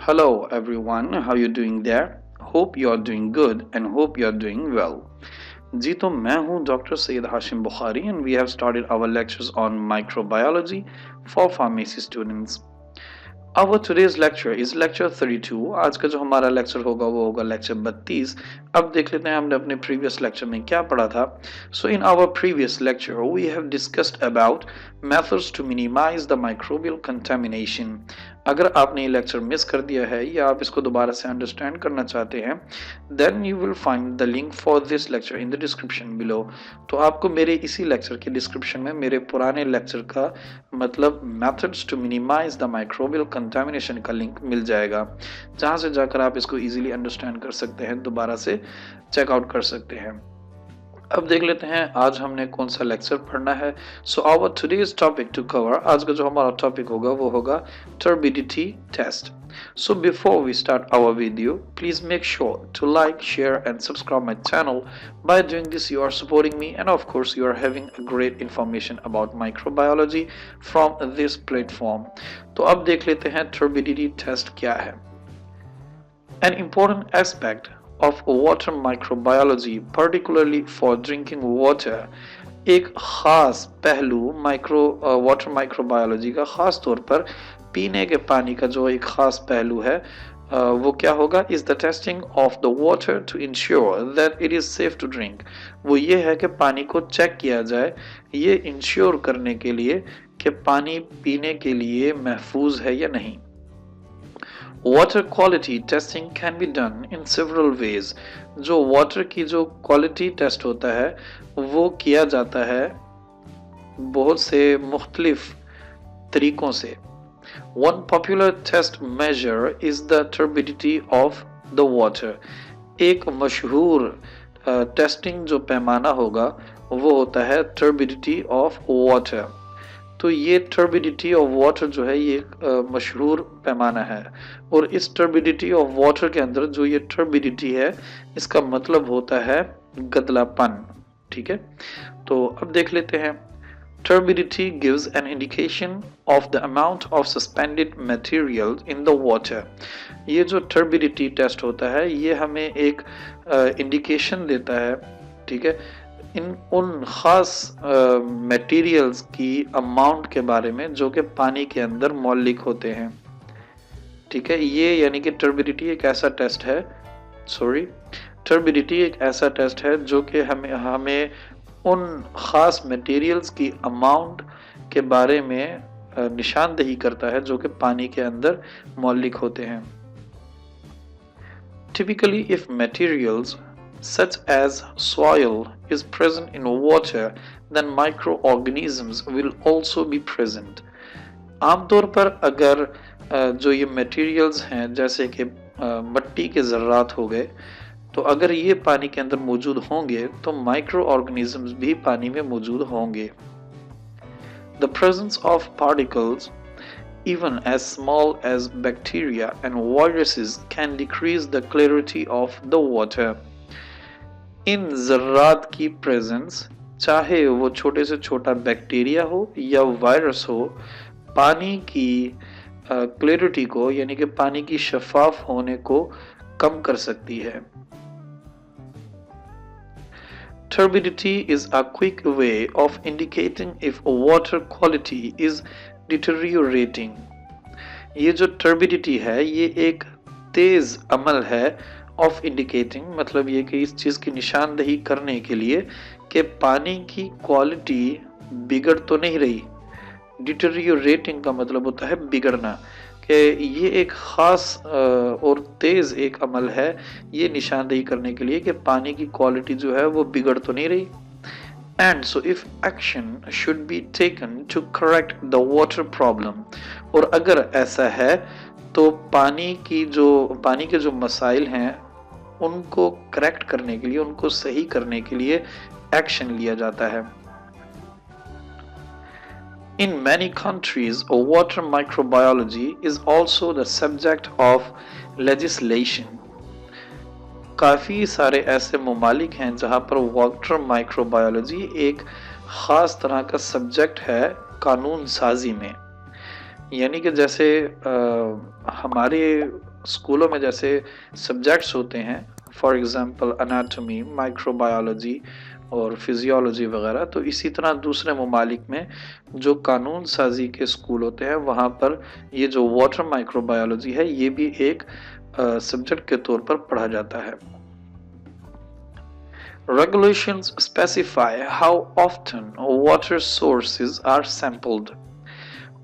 Hello everyone, how you doing there? Hope you are doing good and hope you are doing well. जी तो मैं हूं doctor Syed Hashim Bukhari and we have started our lectures on microbiology for pharmacy students. Our today's lecture is lecture 32. आज का जो हमारा lecture होगा वो होगा लेक्चर 32. अब देख लेते हैं हमने अपने प्रीवियस लेक्चर में क्या पढ़ा था. So in our previous lecture we have discussed about methods to minimize the microbial contamination. अगर आपने ये लेक्चर मिस कर दिया है या आप इसको दोबारा से अंडरस्टैंड करना चाहते हैं then you will find the link for this lecture in the description below. तो आपको मेरे इसी लेक्चर के डिस्क्रिप्शन में मेरे पुराने लेक्चर का मतलब methods to minimize the microbial contamination का लिंक मिल जाएगा, जहां से जाकर आप इसको इजीली अंडरस्टैंड कर सकते हैं, दोबारा से चेकआउट कर सकते हैं. अब देख लेते हैं आज हमने कौन सा लेक्चर पढ़ना है. So our today's topic to cover, आज का जो हमारा टॉपिक होगा वो होगा turbidity test. So before we start our video, please make sure to like, share and subscribe my channel. By doing this you are supporting me and of course you are having a great information about microbiology from this platform. तो अब देख लेते हैं turbidity test क्या है. An important aspect of water microbiology, particularly for drinking water, एक खास पहलू वाटर माइक्रोबायोलॉजी का खास तौर पर पीने के पानी का जो एक खास पहलू है वो क्या होगा, is the testing of the water to ensure that it is safe to drink. वो ये है कि पानी को चेक किया जाए, ये इंश्योर करने के लिए कि पानी पीने के लिए महफूज है या नहीं. Water quality testing can be done in several ways. जो वाटर की जो क्वालिटी टेस्ट होता है वो किया जाता है बहुत से मुख्तलिफ तरीकों से. One popular test measure is the turbidity of the water. एक मशहूर टेस्टिंग जो पैमाना होगा वो होता है टर्बिडिटी ऑफ वाटर. तो ये टर्बिडिटी ऑफ वाटर जो है ये एक मशहूर पैमाना है और इस टर्बिडिटी ऑफ वाटर के अंदर जो ये टर्बिडिटी है इसका मतलब होता है गदलापन. ठीक है, तो अब देख लेते हैं. Turbidity gives an indication of the amount of suspended material in the water. ये जो turbidity टेस्ट होता है ये हमें एक इंडिकेशन देता है, ठीक है, इन उन खास मटेरियल्स की अमाउंट के बारे में जो कि पानी के अंदर मौलिक होते हैं. ठीक है, ये यानी कि टर्बिडिटी एक ऐसा टेस्ट है टर्बिडिटी एक ऐसा टेस्ट है जो कि हमें उन खास मटेरियल्स की अमाउंट के बारे में निशानदेही करता है जो कि पानी के अंदर मौलिक होते हैं. Typically if materials such as soil is present in water, then microorganisms will also be present. आमतौर पर अगर जो ये मटेरियल्स हैं जैसे कि मट्टी के ज़र्रात हो गए, तो अगर ये पानी के अंदर मौजूद होंगे तो माइक्रो ऑर्गेनिजम्स भी पानी में मौजूद होंगे. The presence of particles even as small as bacteria and viruses can decrease the clarity of the water. इन ज़र्रात की प्रेजेंस, चाहे वो छोटे से छोटा बैक्टीरिया हो या वायरस हो, पानी की क्लैरिटी को यानी कि पानी की शफाफ होने को कम कर सकती है. Turbidity is a quick way of indicating if water quality is deteriorating. ये जो turbidity है ये एक तेज अमल है ऑफ इंडिकेटिंग, मतलब ये कि इस चीज़ की निशानदेही करने के लिए कि पानी की क्वालिटी बिगड़ तो नहीं रही. डिटेरियोरेटिंग का मतलब होता है बिगड़ना, कि ये एक ख़ास और तेज़ एक अमल है ये निशानदेही करने के लिए कि पानी की क्वालिटी जो है वो बिगड़ तो नहीं रही. And so if action should be taken to correct the water problem, और अगर ऐसा है तो पानी के जो मसाइल हैं उनको करेक्ट करने के लिए, उनको सही करने के लिए एक्शन लिया जाता है. In many countries, water microbiology is also the subject of legislation. काफ़ी सारे ऐसे ममालिक हैं जहाँ पर वाटर माइक्रोबायोलॉजी एक ख़ास तरह का सब्जेक्ट है कानून साजी में. यानी कि जैसे हमारे स्कूलों में जैसे सब्जेक्ट्स होते हैं, फॉर एग्जांपल एनाटॉमी, माइक्रोबायोलॉजी और फिजियोलॉजी वगैरह, तो इसी तरह दूसरे ममालिक में जो कानून साजी के स्कूल होते हैं वहाँ पर ये जो वाटर माइक्रोबायोलॉजी है ये भी एक सब्जेक्ट के तौर पर पढ़ा जाता है। Regulations specify how often water sources are sampled।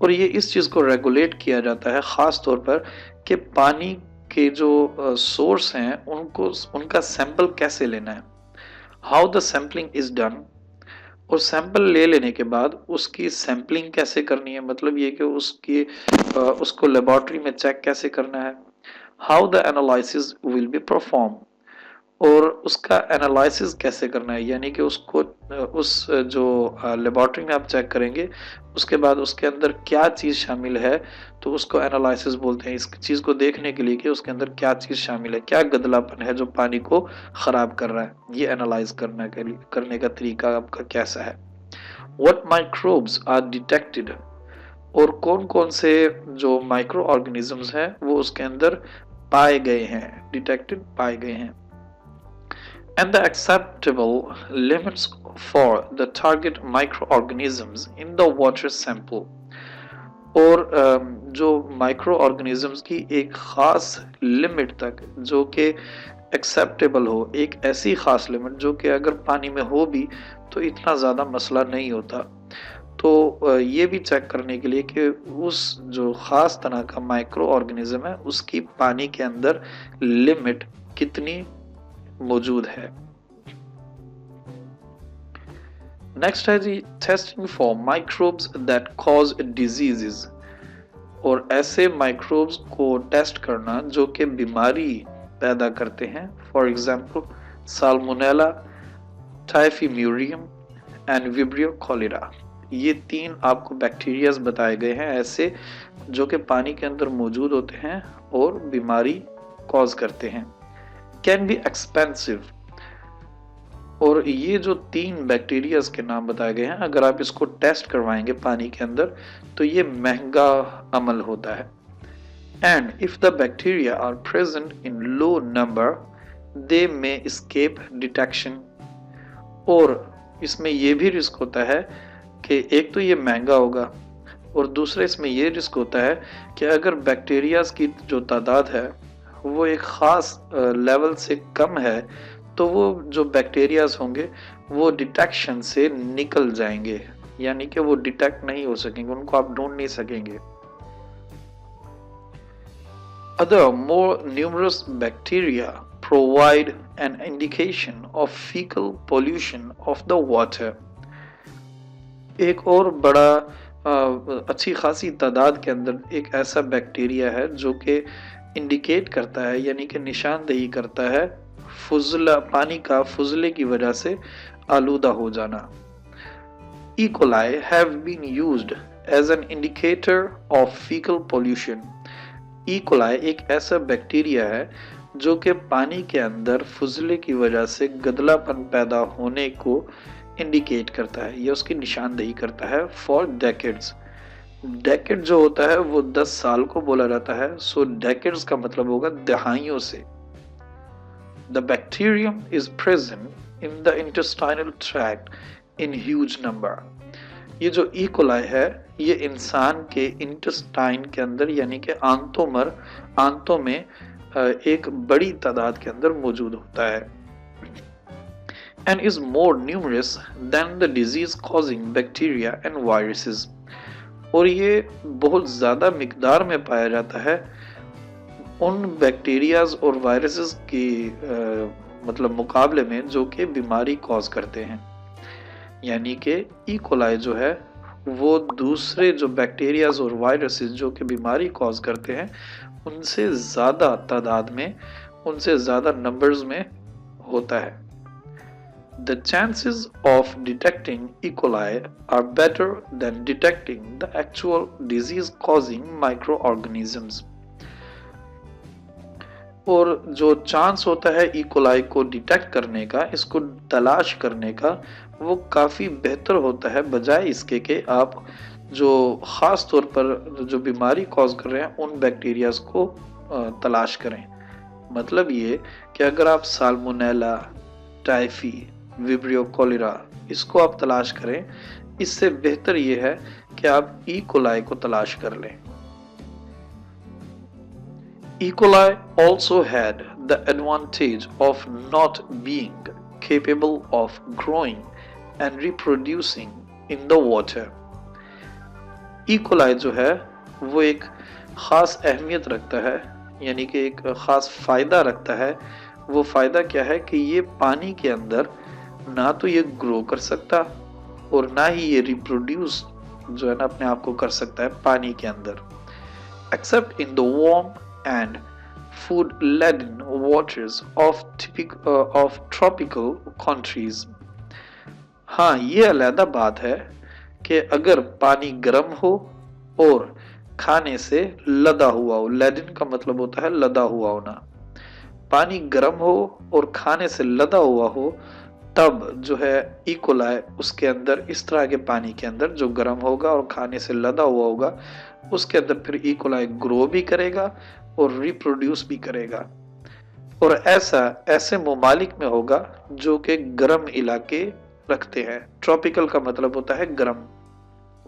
और ये इस चीज़ को रेगुलेट किया जाता है ख़ास तौर पर कि पानी के जो सोर्स हैं उनको उनका सैंपल कैसे लेना है, how the sampling is done. और सैंपल ले लेने के बाद उसकी सैम्पलिंग कैसे करनी है, मतलब ये कि उसको लेबोरेटरी में चेक कैसे करना है, how the analysis will be perform. और उसका एनालिसिस कैसे करना है, यानी कि उसको उस जो लेबोरेटरी में आप चेक करेंगे उसके बाद उसके अंदर क्या चीज़ शामिल है, तो उसको एनालिसिस बोलते हैं। इस चीज़ को देखने के लिए कि उसके अंदर क्या चीज़ शामिल है, क्या गदलापन है जो पानी को ख़राब कर रहा है, ये एनालाइज करने का तरीका आपका कैसा है। व्हाट माइक्रोब्स आर डिटेक्टेड, और कौन कौन से जो माइक्रो ऑर्गेनिजम्स हैं वो उसके अंदर पाए गए हैं, डिटेक्टेड पाए गए हैं। And the acceptable limits for the target microorganisms in the water sample। और जो माइक्रो ऑर्गेनिजम्स की एक ख़ास लिमिट तक जो कि एक्सेप्टेबल हो, एक ऐसी ख़ास लिमिट जो कि अगर पानी में हो भी तो इतना ज़्यादा मसला नहीं होता, तो ये भी चेक करने के लिए कि उस जो ख़ास तरह का माइक्रो ऑर्गेनिज्म है उसकी पानी के अंदर लिमिट कितनी मौजूद है। नेक्स्ट है जी testing for microbes that cause diseases. और ऐसे माइक्रोब्स को टेस्ट करना जो कि बीमारी पैदा करते हैं, for example salmonella, typhimurium and vibrio cholerae. ये 3 आपको बैक्टीरियाज बताए गए हैं ऐसे जो कि पानी के अंदर मौजूद होते हैं और बीमारी कॉज करते हैं। कैन बी एक्सपेंसिव, और ये जो 3 बैक्टीरियाज के नाम बताए गए हैं अगर आप इसको टेस्ट करवाएंगे पानी के अंदर तो ये महंगा अमल होता है। And if the bacteria are present in low number they may escape detection. और इसमें ये भी रिस्क होता है कि एक तो ये महंगा होगा और दूसरा इसमें ये रिस्क होता है कि अगर बैक्टीरियाज की जो तादाद है वो एक ख़ास लेवल से कम है तो वो जो बैक्टीरियाज होंगे वो डिटेक्शन से निकल जाएंगे, यानी कि वो डिटेक्ट नहीं हो सकेंगे, उनको आप ढूंढ नहीं सकेंगे। Other more numerous bacteria provide an indication of faecal pollution of the water. एक और बड़ा अच्छी खासी तादाद के अंदर एक ऐसा बैक्टीरिया है जो कि इंडिकेट करता है, यानी कि निशानदेही करता है फुजला, पानी का फुजले की वजह से आलूदा हो जाना। E. coli have been used as an indicator of fecal pollution। E. coli एक ऐसा बैक्टीरिया है जो कि पानी के अंदर फुजले की वजह से गदलापन पैदा होने को इंडिकेट करता है, यह उसकी निशानदेही करता है फॉर डेकेड्स। डेकेड जो होता है वो 10 साल को बोला जाता है, सो डेकेड्स का मतलब होगा दहाइयों से। The bacterium is present in the intestinal tract in huge number। ये जो E. coli है ये इंसान के इंटेस्टाइन के अंदर यानी कि आंतों में एक बड़ी तादाद के अंदर मौजूद होता है। And is more numerous than the disease causing bacteria and viruses। और ये बहुत ज़्यादा मिकदार में पाया जाता है उन बैक्टीरियाज और वायरसेस की मतलब मुकाबले में जो कि बीमारी कॉज करते हैं, यानी कि ई कोलाई जो है वो दूसरे जो बैक्टीरियाज और वायरसेस जो कि बीमारी कॉज करते हैं उनसे ज़्यादा तादाद में, उनसे ज़्यादा नंबर्स में होता है। The chances of detecting E. coli are better than detecting the actual disease-causing microorganisms। और जो चांस होता है ई कोलाई को डिटेक्ट करने का, इसको तलाश करने का, वो काफ़ी बेहतर होता है बजाय इसके कि आप जो ख़ास तौर पर जो बीमारी कॉज कर रहे हैं उन बैक्टीरियाज को तलाश करें। मतलब ये कि अगर आप साल्मोनेला, टाइफी, विब्रियो कोलेरा इसको आप तलाश करें, इससे बेहतर ये है कि आप ई कोलाई को तलाश कर लें। E. coli also had the advantage of not being capable of growing and reproducing in the water. E. coli जो है वो एक ख़ास अहमियत रखता है, यानी कि एक ख़ास फ़ायदा रखता है। वो फ़ायदा क्या है कि ये पानी के अंदर ना तो ये ग्रो कर सकता और ना ही ये रिप्रोड्यूस जो है ना अपने आप को कर सकता है पानी के अंदर, accept in the warm and food-laden waters of tropical countries. हाँ, ये अलग बात है कि अगर पानी गर्म हो और खाने से लदा हुआ हो, लेडन का मतलब होता है लदा हुआ होना, पानी गर्म हो और खाने से लदा हुआ हो, तब जो है ई कोलाई उसके अंदर, इस तरह के पानी के अंदर जो गर्म होगा और खाने से लदा हुआ होगा, उसके अंदर फिर ई कोलाई ग्रो भी करेगा और रिप्रोड्यूस भी करेगा। और ऐसा ऐसे ममालिक में होगा जो कि गर्म इलाके रखते हैं। ट्रॉपिकल का मतलब होता है गर्म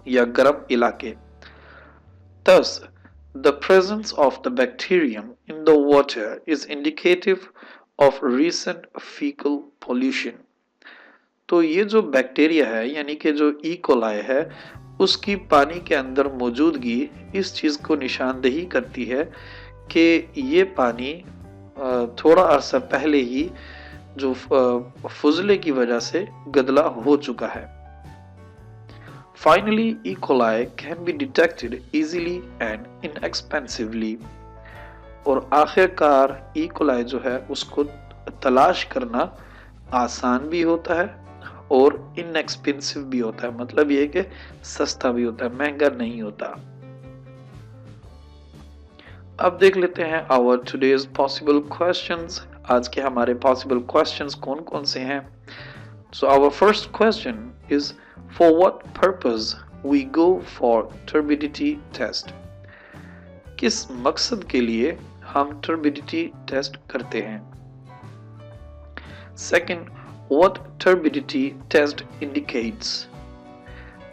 या गर्म इलाके। Thus, the presence of the bacterium in the water is indicative of recent fecal pollution. तो ये जो बैक्टीरिया है यानी कि जो ई कोलाई है, उसकी पानी के अंदर मौजूदगी इस चीज़ को निशानदेही करती है कि ये पानी थोड़ा अर्सा पहले ही जो फुजले की वजह से गदला हो चुका है। Finally, E. coli can be detected easily and inexpensively. और आखिरकार E. coli जो है उसको तलाश करना आसान भी होता है और इनएक्सपेंसिव भी होता है। मतलब ये कि सस्ता भी होता है, महंगा नहीं होता। अब देख लेते हैं आवर टुडेज पॉसिबल क्वेश्चंस। आज के हमारे पॉसिबल क्वेश्चंस कौन कौन से हैं। So our first question is for what purpose we go for turbidity test. किस मकसद के लिए हम टर्बिडिटी टेस्ट करते हैं। Second, what turbidity test indicates.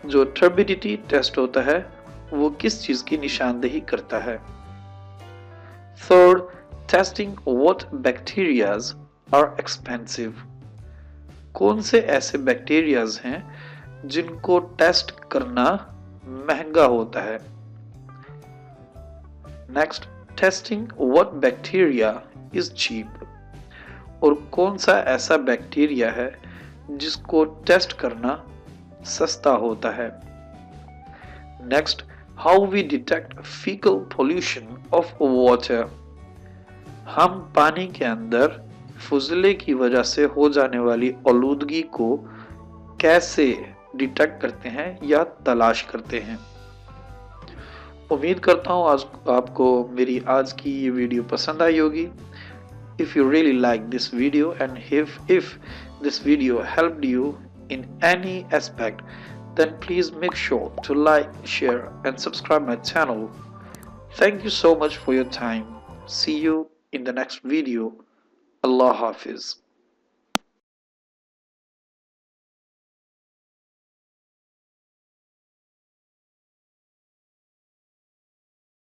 जो टर्बिडिटी टेस्ट होता है वो किस चीज की निशानदेही करता है। Third, testing what bacterias are expensive. कौन से ऐसे बैक्टीरियाज हैं जिनको टेस्ट करना महंगा होता है। Next, testing what bacteria is cheap. और कौन सा ऐसा बैक्टीरिया है जिसको टेस्ट करना सस्ता होता है। Next, How we detect fecal pollution of water. हम पानी के अंदर फुजले की वजह से हो जाने वाली आलूदगी को कैसे डिटेक्ट करते हैं या तलाश करते हैं। उम्मीद करता हूँ आज आपको मेरी आज की ये वीडियो पसंद आई होगी। If you really like this video and if this video helped you in any aspect, then please make sure to like, share and subscribe my channel. Thank you so much for your time. See you in the next video. Allah Hafiz.